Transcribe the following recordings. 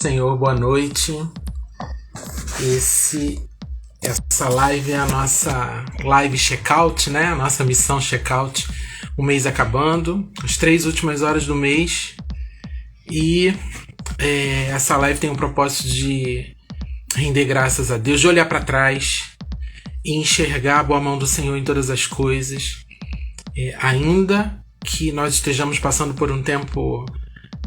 Senhor, boa noite. Essa live é a nossa live checkout, né? A nossa missão checkout. O mês acabando, as 3 últimas horas do mês. E essa live tem o propósito de render graças a Deus, de olhar para trás e enxergar a boa mão do Senhor em todas as coisas. Ainda que nós estejamos passando por um tempo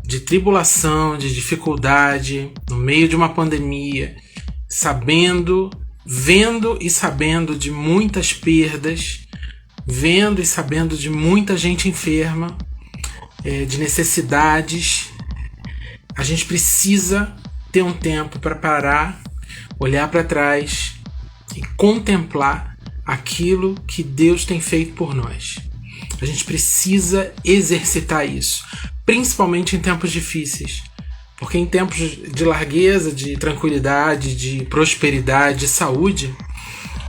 de tribulação, de dificuldade, no meio de uma pandemia, vendo e sabendo de muitas perdas, vendo e sabendo de muita gente enferma, de necessidades, a gente precisa ter um tempo para parar, olhar para trás e contemplar aquilo que Deus tem feito por nós. A gente precisa exercitar isso, principalmente em tempos difíceis, porque em tempos de largueza, de tranquilidade, de prosperidade, de saúde,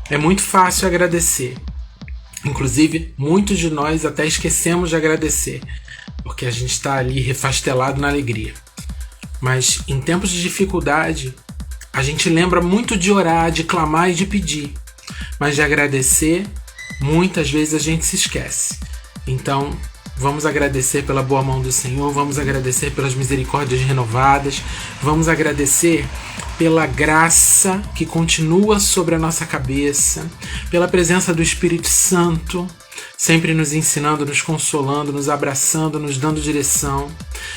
é muito fácil agradecer. Inclusive, muitos de nós até esquecemos de agradecer, porque a gente está ali refastelado na alegria. Mas em tempos de dificuldade, a gente lembra muito de orar, de clamar e de pedir, mas de agradecer, muitas vezes a gente se esquece. Então, vamos agradecer pela boa mão do Senhor, vamos agradecer pelas misericórdias renovadas, vamos agradecer pela graça que continua sobre a nossa cabeça, pela presença do Espírito Santo, sempre nos ensinando, nos consolando, nos abraçando, nos dando direção.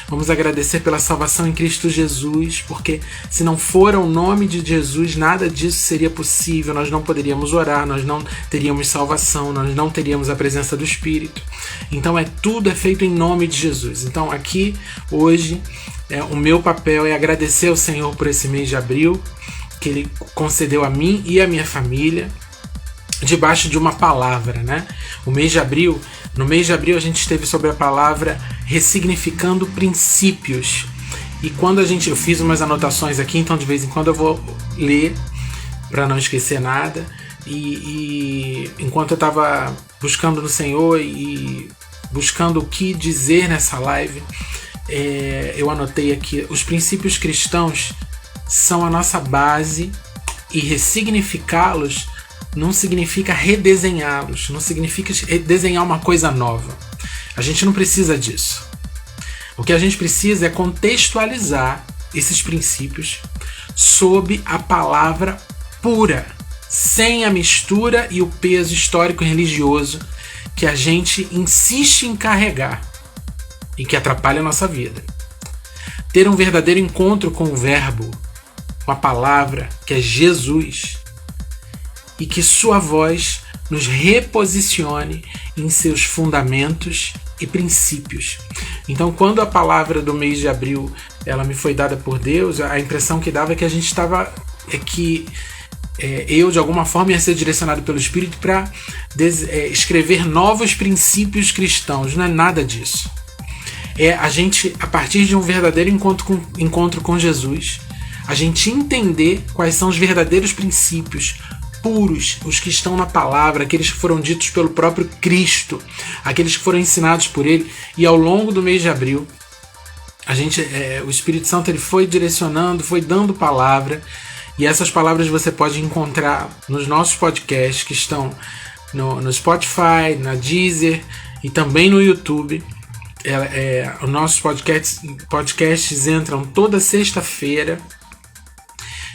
Vamos agradecer pela salvação em Cristo Jesus, porque se não for o nome de Jesus, nada disso seria possível. Nós não poderíamos orar, nós não teríamos salvação, nós não teríamos a presença do Espírito. Então tudo é feito em nome de Jesus. Então aqui, hoje, o meu papel é agradecer ao Senhor por esse mês de abril, que Ele concedeu a mim e a minha família, debaixo de uma palavra, né? No mês de abril a gente esteve sobre a palavra ressignificando princípios. E quando eu fiz umas anotações aqui, então de vez em quando eu vou ler para não esquecer nada. E enquanto eu estava buscando no Senhor e buscando o que dizer nessa live, eu anotei aqui: os princípios cristãos são a nossa base e ressignificá-los não significa redesenhá-los, não significa desenhar uma coisa nova. A gente não precisa disso. O que a gente precisa é contextualizar esses princípios sob a palavra pura, sem a mistura e o peso histórico e religioso que a gente insiste em carregar e que atrapalha a nossa vida. Ter um verdadeiro encontro com o Verbo, com a palavra que é Jesus, e que sua voz nos reposicione em seus fundamentos e princípios. Então, quando a palavra do mês de abril ela me foi dada por Deus, a impressão que dava é que a gente estava... eu, de alguma forma, ia ser direcionado pelo Espírito para escrever novos princípios cristãos. Não é nada disso. A gente, a partir de um verdadeiro encontro com Jesus, a gente entender quais são os verdadeiros princípios puros, os que estão na palavra, aqueles que foram ditos pelo próprio Cristo, aqueles que foram ensinados por Ele. E ao longo do mês de abril, o Espírito Santo ele foi direcionando, foi dando palavra, e essas palavras você pode encontrar nos nossos podcasts que estão no Spotify, na Deezer e também no YouTube. Os nossos podcasts entram toda sexta-feira,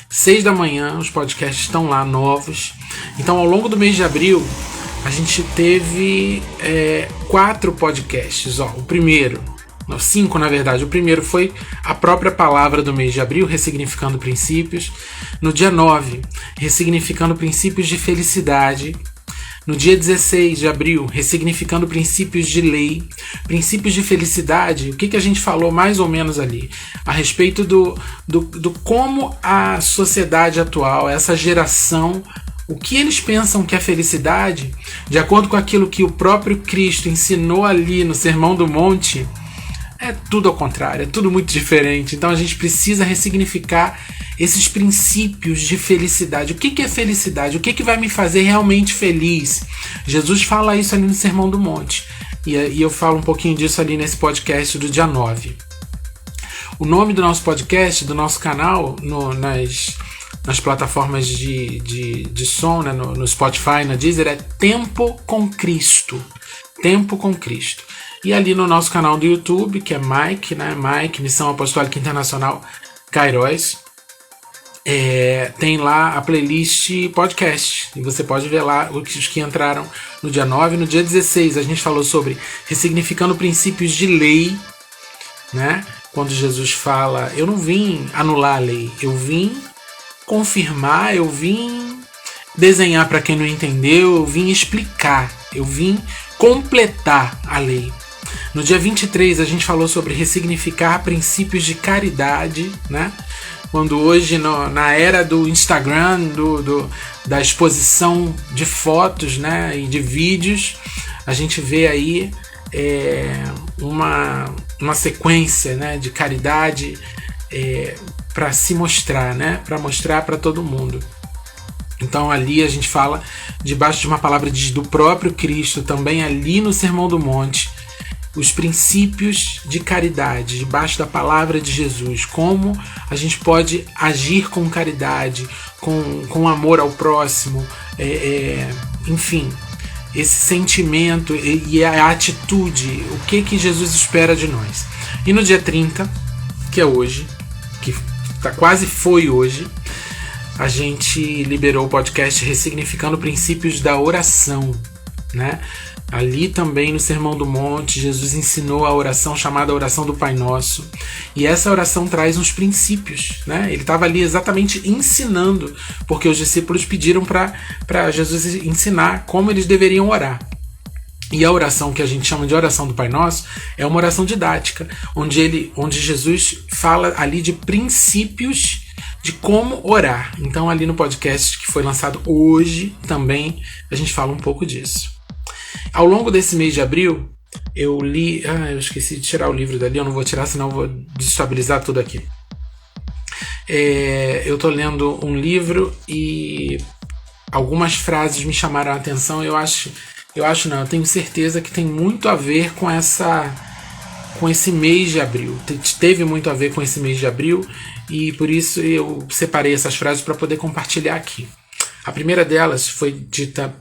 6 da manhã, os podcasts estão lá, novos. Então, ao longo do mês de abril, a gente teve 4 podcasts. O primeiro, 5 na verdade. O primeiro foi a própria palavra do mês de abril, ressignificando princípios. No dia 9, ressignificando princípios de felicidade. No dia 16 de abril, ressignificando princípios de lei, princípios de felicidade. O que a gente falou mais ou menos ali? A respeito do como a sociedade atual, essa geração, o que eles pensam que é felicidade, de acordo com aquilo que o próprio Cristo ensinou ali no Sermão do Monte, é tudo ao contrário, é tudo muito diferente. Então a gente precisa ressignificar esses princípios de felicidade. O que é felicidade? O que vai me fazer realmente feliz? Jesus fala isso ali no Sermão do Monte. E eu falo um pouquinho disso ali nesse podcast do dia 9. O nome do nosso podcast, do nosso canal, nas plataformas de som, né, no Spotify, na Deezer, é Tempo com Cristo. Tempo com Cristo. E ali no nosso canal do YouTube, que é Mike, né? Mike, Missão Apostólica Internacional Kairos, tem lá a playlist podcast. E você pode ver lá os que entraram no dia 9. No dia 16, a gente falou sobre ressignificando princípios de lei, né? Quando Jesus fala, eu não vim anular a lei, eu vim confirmar, eu vim desenhar para quem não entendeu, eu vim explicar, eu vim completar a lei. No dia 23 a gente falou sobre ressignificar princípios de caridade, né? Quando hoje na era do Instagram, da exposição de fotos, né, e de vídeos, a gente vê aí uma sequência, né, de caridade para se mostrar, né? Para mostrar para todo mundo. Então ali a gente fala debaixo de uma palavra do próprio Cristo, também ali no Sermão do Monte, os princípios de caridade, debaixo da palavra de Jesus, como a gente pode agir com caridade, com amor ao próximo, enfim, esse sentimento e a atitude, o que Jesus espera de nós. E no dia 30, que é hoje, que quase foi hoje, a gente liberou o podcast Ressignificando Princípios da Oração, né? Ali também no Sermão do Monte, Jesus ensinou a oração chamada oração do Pai Nosso. E essa oração traz uns princípios, né? Ele estava ali exatamente ensinando, porque os discípulos pediram para Jesus ensinar como eles deveriam orar. E a oração que a gente chama de oração do Pai Nosso é uma oração didática, onde Jesus fala ali de princípios de como orar. Então ali no podcast que foi lançado hoje também a gente fala um pouco disso. Ao longo desse mês de abril, eu li... eu esqueci de tirar o livro dali, eu não vou tirar, senão eu vou desestabilizar tudo aqui. Eu tô lendo um livro e algumas frases me chamaram a atenção. Eu tenho certeza que tem muito a ver com esse mês de abril. Teve muito a ver com esse mês de abril e por isso eu separei essas frases para poder compartilhar aqui. A primeira delas foi dita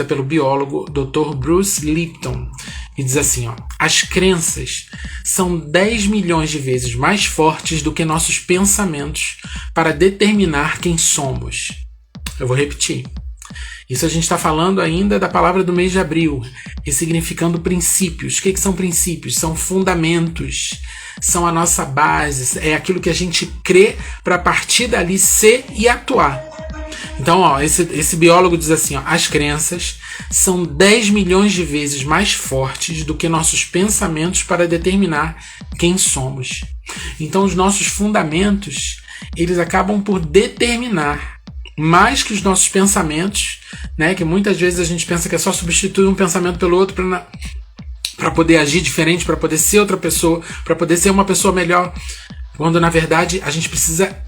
pelo biólogo Dr. Bruce Lipton, e diz assim, as crenças são 10 milhões de vezes mais fortes do que nossos pensamentos para determinar quem somos. Eu vou repetir. Isso a gente está falando ainda da palavra do mês de abril, ressignificando princípios. O que são princípios? São fundamentos, são a nossa base, é aquilo que a gente crê para a partir dali ser e atuar. Então, esse biólogo diz assim, as crenças são 10 milhões de vezes mais fortes do que nossos pensamentos para determinar quem somos. Então, os nossos fundamentos, eles acabam por determinar mais que os nossos pensamentos, né? Que muitas vezes a gente pensa que é só substituir um pensamento pelo outro para poder agir diferente, para poder ser outra pessoa, para poder ser uma pessoa melhor, quando na verdade a gente precisa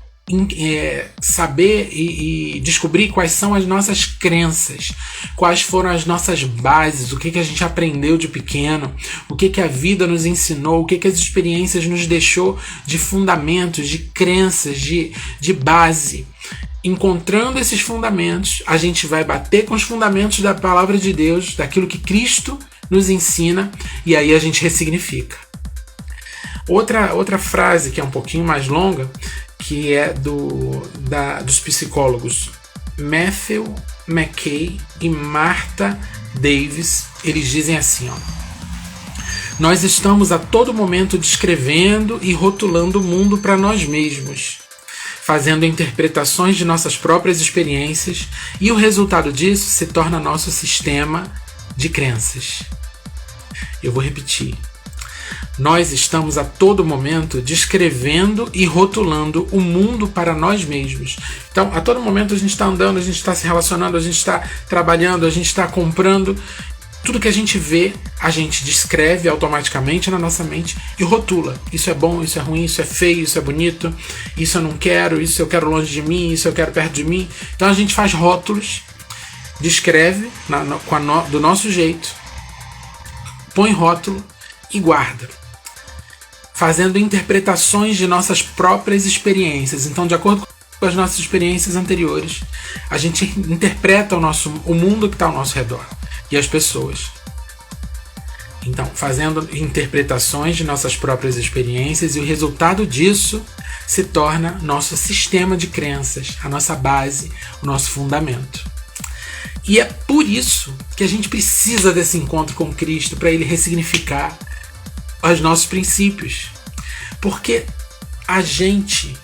saber e descobrir quais são as nossas crenças, quais foram as nossas bases, o que a gente aprendeu de pequeno, o que a vida nos ensinou, o que as experiências nos deixou de fundamentos, de crenças, de base. Encontrando esses fundamentos, a gente vai bater com os fundamentos da palavra de Deus, daquilo que Cristo nos ensina, e aí a gente ressignifica. Outra frase que é um pouquinho mais longa, que é dos psicólogos Matthew McKay e Martha Davis. Eles dizem assim, nós estamos a todo momento descrevendo e rotulando o mundo para nós mesmos, fazendo interpretações de nossas próprias experiências, e o resultado disso se torna nosso sistema de crenças. Eu vou repetir. Nós estamos a todo momento descrevendo e rotulando o mundo para nós mesmos. Então, a todo momento a gente está andando, a gente está se relacionando, a gente está trabalhando, a gente está comprando. Tudo que a gente vê, a gente descreve automaticamente na nossa mente e rotula. Isso é bom, isso é ruim, isso é feio, isso é bonito, isso eu não quero, isso eu quero longe de mim, isso eu quero perto de mim. Então a gente faz rótulos, descreve do nosso jeito, põe rótulo e guarda. fazendo interpretações de nossas próprias experiências. Então, de acordo com as nossas experiências anteriores, a gente interpreta o mundo que está ao nosso redor e as pessoas. Então, fazendo interpretações de nossas próprias experiências, e o resultado disso se torna nosso sistema de crenças, a nossa base, o nosso fundamento. E é por isso que a gente precisa desse encontro com Cristo, para ele ressignificar os nossos princípios. Porque a gente,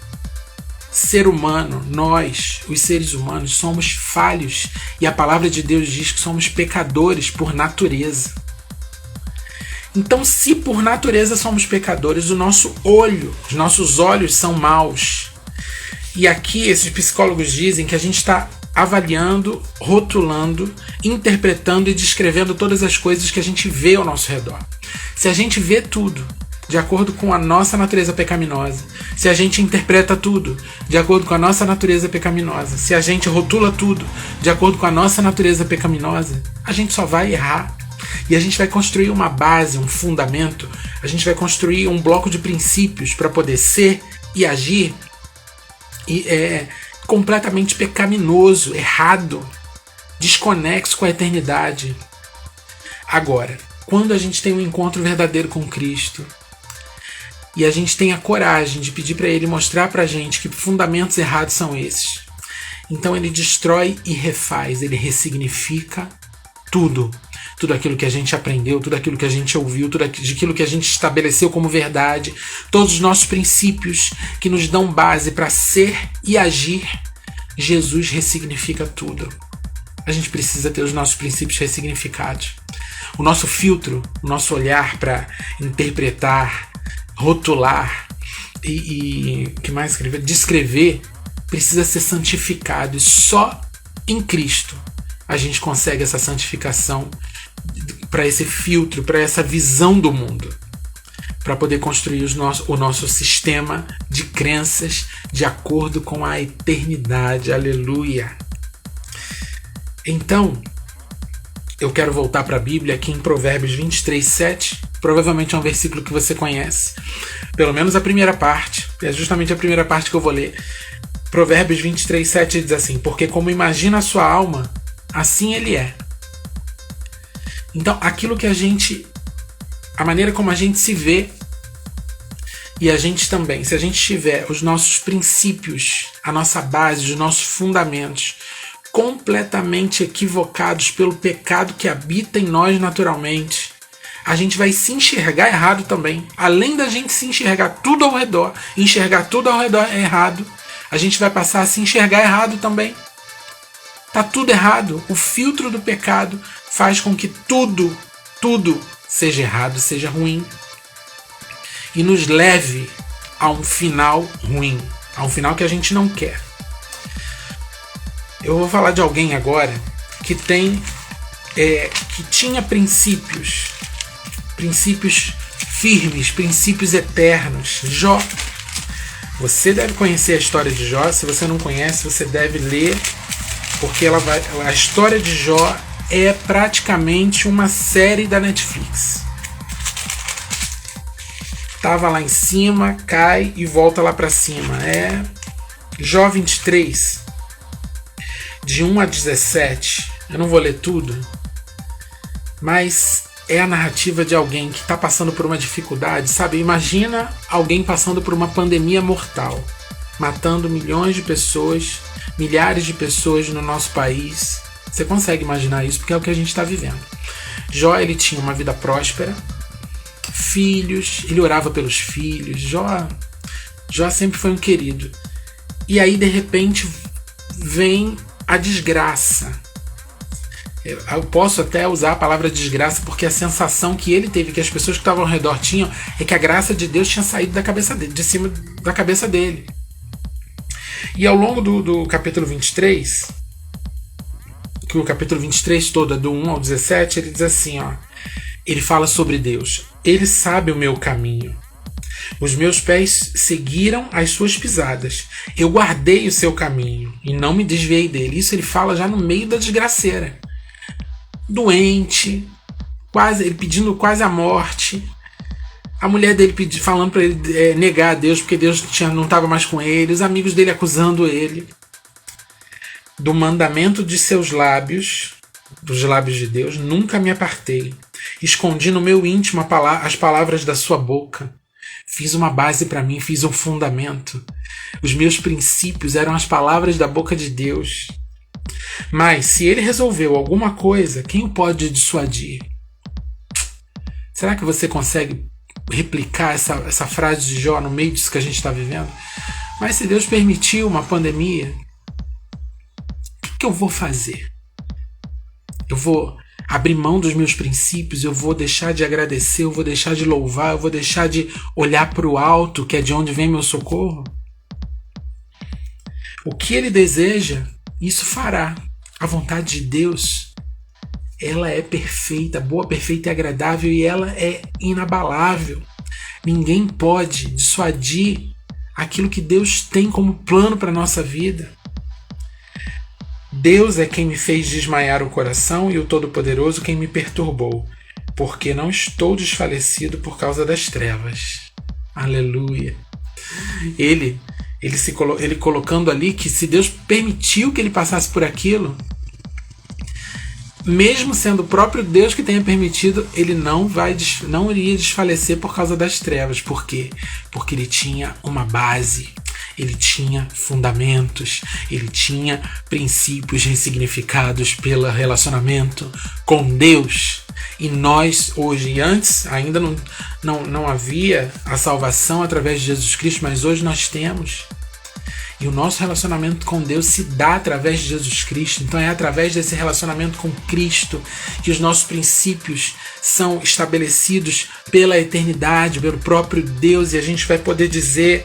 ser humano, nós, os seres humanos, somos falhos. E a palavra de Deus diz que somos pecadores por natureza. Então, se por natureza somos pecadores, os nossos olhos são maus. E aqui esses psicólogos dizem que a gente está avaliando, rotulando, interpretando e descrevendo todas as coisas que a gente vê ao nosso redor. Se a gente vê tudo de acordo com a nossa natureza pecaminosa, se a gente interpreta tudo de acordo com a nossa natureza pecaminosa, se a gente rotula tudo de acordo com a nossa natureza pecaminosa, a gente só vai errar. E a gente vai construir uma base, um fundamento, a gente vai construir um bloco de princípios para poder ser e agir completamente pecaminoso, errado, desconexo com a eternidade. Agora, quando a gente tem um encontro verdadeiro com Cristo e a gente tem a coragem de pedir para Ele mostrar para a gente que fundamentos errados são esses, então Ele destrói e refaz, Ele ressignifica tudo aquilo que a gente aprendeu, tudo aquilo que a gente ouviu, tudo aquilo que a gente estabeleceu como verdade, todos os nossos princípios que nos dão base para ser e agir. Jesus ressignifica tudo. A gente precisa ter os nossos princípios ressignificados. O nosso filtro, o nosso olhar para interpretar, rotular e que mais escrever? Descrever, precisa ser santificado. E só em Cristo a gente consegue essa santificação, para esse filtro, para essa visão do mundo, para poder construir o nosso sistema de crenças de acordo com a eternidade. Aleluia! Então, eu quero voltar para a Bíblia aqui em Provérbios 23:7. Provavelmente é um versículo que você conhece, pelo menos a primeira parte. É justamente a primeira parte que eu vou ler. Provérbios 23:7 diz assim: porque como imagina a sua alma, assim ele é. Então, aquilo que a maneira como a gente se vê, e a gente também, se a gente tiver os nossos princípios, a nossa base, os nossos fundamentos completamente equivocados pelo pecado que habita em nós naturalmente, a gente vai se enxergar errado também. Além da gente se enxergar tudo ao redor, enxergar tudo ao redor errado, a gente vai passar a se enxergar errado também. Tá tudo errado. O filtro do pecado faz com que tudo seja errado, seja ruim. E nos leve a um final ruim, a um final que a gente não quer. Eu vou falar de alguém agora que tinha princípios firmes, princípios eternos. Jó. Você deve conhecer a história de Jó. Se você não conhece, você deve ler, porque a história de Jó é praticamente uma série da Netflix. Tava lá em cima, cai e volta lá para cima. É Jó 23, de 1 a 17. Eu não vou ler tudo, mas é a narrativa de alguém que está passando por uma dificuldade, sabe? Imagina alguém passando por uma pandemia mortal, matando milhões de pessoas, milhares de pessoas no nosso país. Você consegue imaginar isso, porque é o que a gente está vivendo. Jó, ele tinha uma vida próspera, filhos, ele orava pelos filhos. Jó sempre foi um querido. E aí, de repente, vem a desgraça. Eu posso até usar a palavra desgraça, porque a sensação que ele teve, que as pessoas que estavam ao redor tinham, é que a graça de Deus tinha saído da cabeça dele, de cima da cabeça dele. E ao longo do capítulo 23, que o capítulo 23 todo é do 1 ao 17, ele diz assim, ó, ele fala sobre Deus. Ele sabe o meu caminho. Os meus pés seguiram as suas pisadas. Eu guardei o seu caminho e não me desviei dele. Isso ele fala já no meio da desgraceira. Doente, ele pedindo quase a morte. A mulher dele falando para ele negar a Deus, porque Deus não estava mais com ele. Os amigos dele acusando ele. Do mandamento de seus lábios, dos lábios de Deus, nunca me apartei. Escondi no meu íntimo as palavras da sua boca. Fiz uma base para mim, fiz um fundamento. Os meus princípios eram as palavras da boca de Deus. Mas se ele resolveu alguma coisa, quem o pode dissuadir? Será que você consegue replicar essa frase de Jó no meio disso que a gente está vivendo? Mas se Deus permitiu uma pandemia, o que eu vou fazer? Eu vou abrir mão dos meus princípios, eu vou deixar de agradecer, eu vou deixar de louvar, eu vou deixar de olhar para o alto, que é de onde vem meu socorro? O que ele deseja, isso fará. A vontade de Deus, ela é perfeita, boa, perfeita e agradável, e ela é inabalável. Ninguém pode dissuadir aquilo que Deus tem como plano para a nossa vida. Deus é quem me fez desmaiar o coração e o Todo-Poderoso quem me perturbou, porque não estou desfalecido por causa das trevas. Aleluia. Ele colocando ali que se Deus permitiu que ele passasse por aquilo, mesmo sendo o próprio Deus que tenha permitido, ele não iria desfalecer por causa das trevas. Por quê? Porque ele tinha uma base, ele tinha fundamentos, ele tinha princípios ressignificados pelo relacionamento com Deus. E nós hoje, e antes ainda não havia a salvação através de Jesus Cristo, mas hoje nós temos. E o nosso relacionamento com Deus se dá através de Jesus Cristo. Então é através desse relacionamento com Cristo que os nossos princípios são estabelecidos pela eternidade, pelo próprio Deus. E a gente vai poder dizer: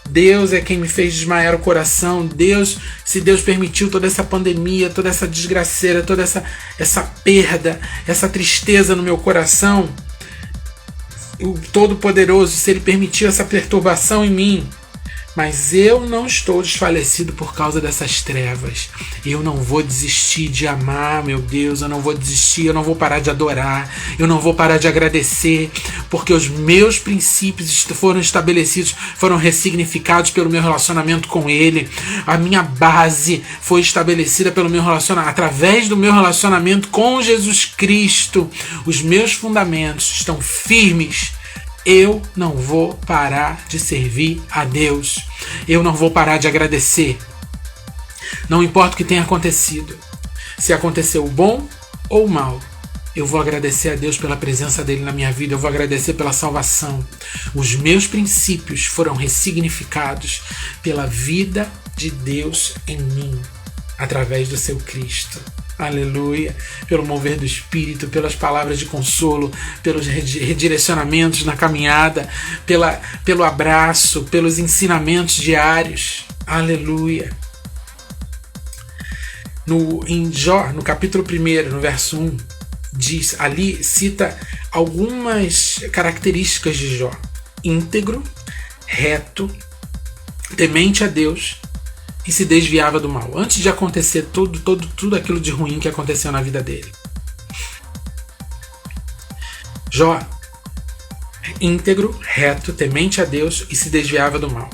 Deus é quem me fez desmaiar o coração. Se Deus permitiu toda essa pandemia, toda essa desgraceira, toda essa perda, essa tristeza no meu coração, o Todo-Poderoso, se Ele permitiu essa perturbação em mim, mas eu não estou desfalecido por causa dessas trevas. Eu não vou desistir de amar, meu Deus. Eu não vou desistir, eu não vou parar de adorar. Eu não vou parar de agradecer, porque os meus princípios foram estabelecidos, foram ressignificados pelo meu relacionamento com Ele. A minha base foi estabelecida pelo meu relacionamento, através do meu relacionamento com Jesus Cristo. Os meus fundamentos estão firmes. Eu não vou parar de servir a Deus. Eu não vou parar de agradecer. Não importa o que tenha acontecido. Se aconteceu o bom ou o mal, eu vou agradecer a Deus pela presença dele na minha vida. Eu vou agradecer pela salvação. Os meus princípios foram ressignificados pela vida de Deus em mim, através do seu Cristo. Aleluia, pelo mover do Espírito, pelas palavras de consolo, pelos redirecionamentos na caminhada, pelo abraço, pelos ensinamentos diários. Aleluia. Em Jó, no capítulo 1, no verso 1, diz, ali cita algumas características de Jó: íntegro, reto, temente a Deus e se desviava do mal, antes de acontecer tudo aquilo de ruim que aconteceu na vida dele. Jó, íntegro, reto, temente a Deus e se desviava do mal.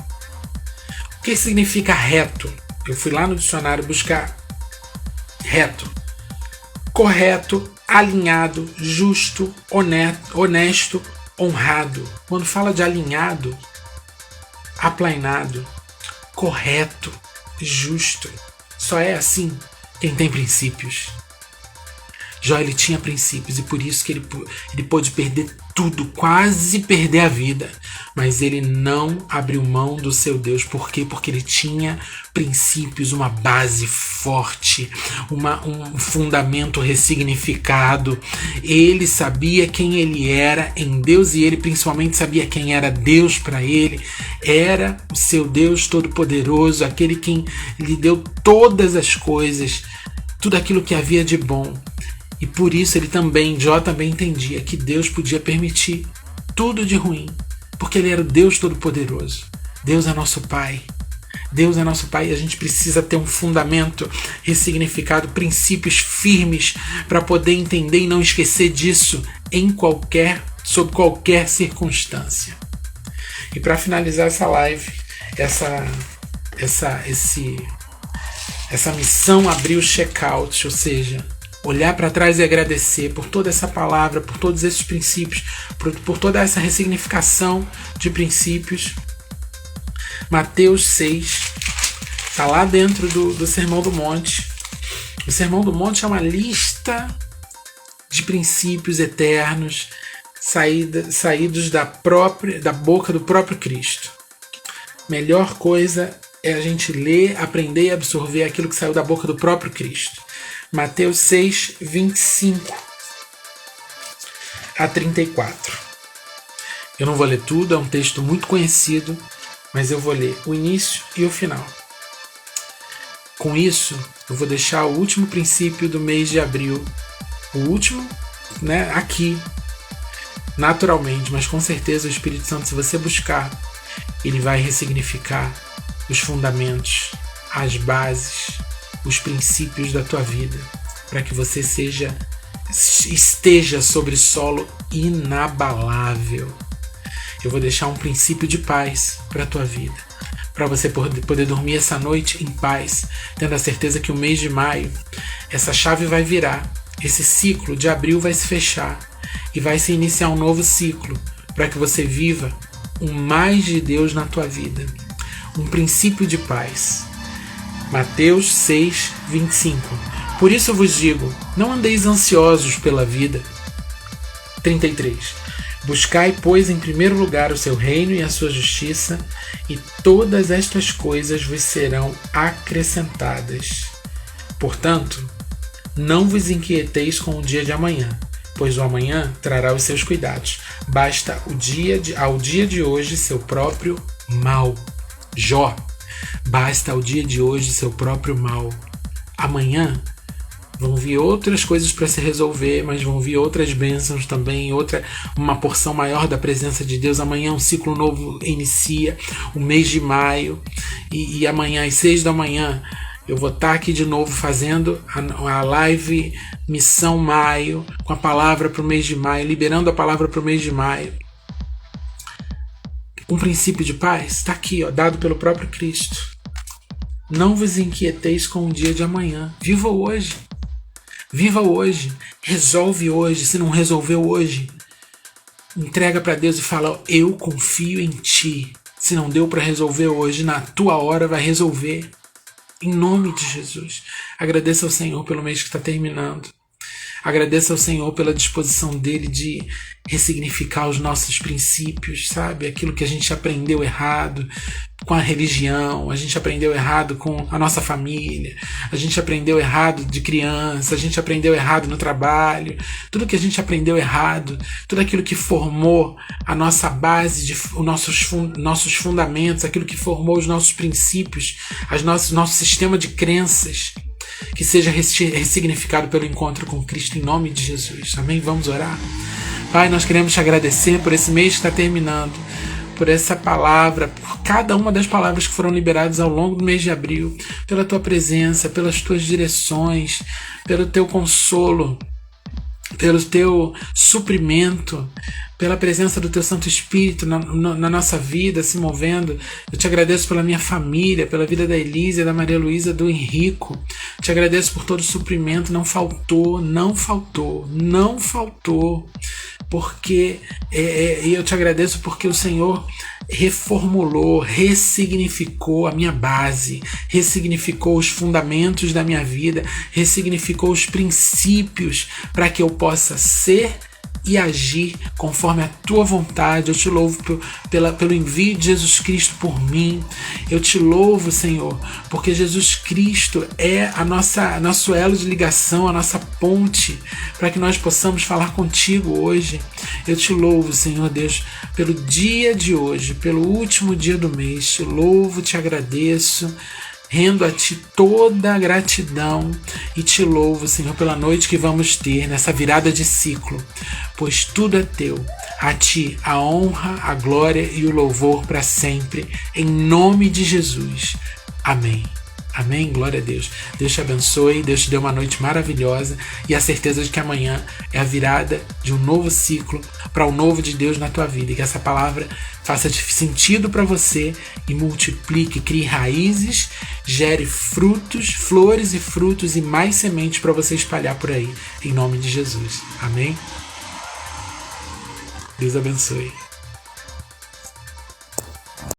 O que significa reto? Eu fui lá no dicionário buscar. Reto: correto, alinhado, justo, honesto, honrado. Quando fala de alinhado, aplainado, correto, justo, só é assim quem tem princípios. Jó, ele tinha princípios, e por isso que ele pôde perder tudo, quase perder a vida, mas ele não abriu mão do seu Deus. Por quê? Porque ele tinha princípios, uma base forte, um fundamento ressignificado. Ele sabia quem ele era em Deus, e ele principalmente sabia quem era Deus para ele. Era o seu Deus Todo-Poderoso, aquele quem lhe deu todas as coisas, tudo aquilo que havia de bom. E por isso Jó também entendia que Deus podia permitir tudo de ruim, porque ele era o Deus Todo-Poderoso. Deus é nosso Pai. Deus é nosso Pai, e a gente precisa ter um fundamento ressignificado, princípios firmes, para poder entender e não esquecer disso em qualquer sob qualquer circunstância. E para finalizar essa live, essa missão abrir o check-out, ou seja, olhar para trás e agradecer por toda essa palavra, por todos esses princípios, por toda essa ressignificação de princípios. Mateus 6 está lá dentro do Sermão do Monte. O Sermão do Monte é uma lista de princípios eternos saídos da boca do próprio Cristo. Melhor coisa é a gente ler, aprender e absorver aquilo que saiu da boca do próprio Cristo. Mateus 6, 25 a 34. Eu não vou ler tudo, é um texto muito conhecido, mas eu vou ler o início e o final. Com isso, eu vou deixar o último princípio do mês de abril, o último, aqui, naturalmente, mas com certeza o Espírito Santo, se você buscar, ele vai ressignificar os fundamentos, as bases, os princípios da tua vida, para que você esteja sobre solo inabalável. Eu vou deixar um princípio de paz para a tua vida, para você poder dormir essa noite em paz, tendo a certeza que o mês de maio, essa chave vai virar, esse ciclo de abril vai se fechar e vai se iniciar um novo ciclo, para que você viva um mais de Deus na tua vida, um princípio de paz. Mateus 6, 25. Por isso eu vos digo, não andeis ansiosos pela vida. 33. Buscai, pois, em primeiro lugar o seu reino e a sua justiça, e todas estas coisas vos serão acrescentadas. Portanto, não vos inquieteis com o dia de amanhã, pois o amanhã trará os seus cuidados. Basta ao dia de hoje seu próprio mal. Jó. Basta ao dia de hoje seu próprio mal. Amanhã vão vir outras coisas para se resolver, mas vão vir outras bênçãos também, uma porção maior da presença de Deus. Amanhã um ciclo novo inicia, o mês de maio, e amanhã às 6 da manhã eu vou estar aqui de novo fazendo a live Missão Maio, com a palavra para o mês de maio, liberando a palavra para o mês de maio. Um princípio de paz está aqui, dado pelo próprio Cristo. Não vos inquieteis com o dia de amanhã. Viva hoje. Viva hoje. Resolve hoje. Se não resolveu hoje, entrega para Deus e fala: eu confio em ti. Se não deu para resolver hoje, na tua hora vai resolver. Em nome de Jesus. Agradeça ao Senhor pelo mês que está terminando. Agradeça ao Senhor pela disposição dele de ressignificar os nossos princípios, sabe? Aquilo que a gente aprendeu errado com a religião, a gente aprendeu errado com a nossa família, a gente aprendeu errado de criança, a gente aprendeu errado no trabalho, tudo que a gente aprendeu errado, tudo aquilo que formou a nossa base, os nossos fundamentos, aquilo que formou os nossos princípios, nosso sistema de crenças, que seja ressignificado pelo encontro com Cristo, em nome de Jesus. Amém? Vamos orar? Pai, nós queremos te agradecer por esse mês que está terminando, por essa palavra, por cada uma das palavras que foram liberadas ao longo do mês de abril, pela tua presença, pelas tuas direções, pelo teu consolo, pelo teu suprimento, pela presença do teu Santo Espírito na nossa vida, se movendo. Eu te agradeço pela minha família, pela vida da Elísia, da Maria Luísa, do Henrico. Te agradeço por todo o suprimento. Não faltou, porque eu te agradeço porque o Senhor reformulou, ressignificou a minha base, ressignificou os fundamentos da minha vida, ressignificou os princípios para que eu possa ser e agir conforme a tua vontade. Eu te louvo pelo envio de Jesus Cristo por mim. Eu te louvo, Senhor, porque Jesus Cristo é nosso elo de ligação, a nossa ponte, para que nós possamos falar contigo hoje. Eu te louvo, Senhor Deus, pelo dia de hoje, pelo último dia do mês. Te louvo, te agradeço, rendo a ti toda a gratidão e te louvo, Senhor, pela noite que vamos ter nessa virada de ciclo, pois tudo é teu. A ti a honra, a glória e o louvor para sempre, em nome de Jesus. Amém. Amém? Glória a Deus. Deus te abençoe, Deus te dê uma noite maravilhosa e a certeza de que amanhã é a virada de um novo ciclo para o novo de Deus na tua vida. E que essa palavra faça sentido para você e multiplique, crie raízes, gere frutos, flores e frutos e mais sementes para você espalhar por aí, em nome de Jesus. Amém? Deus abençoe.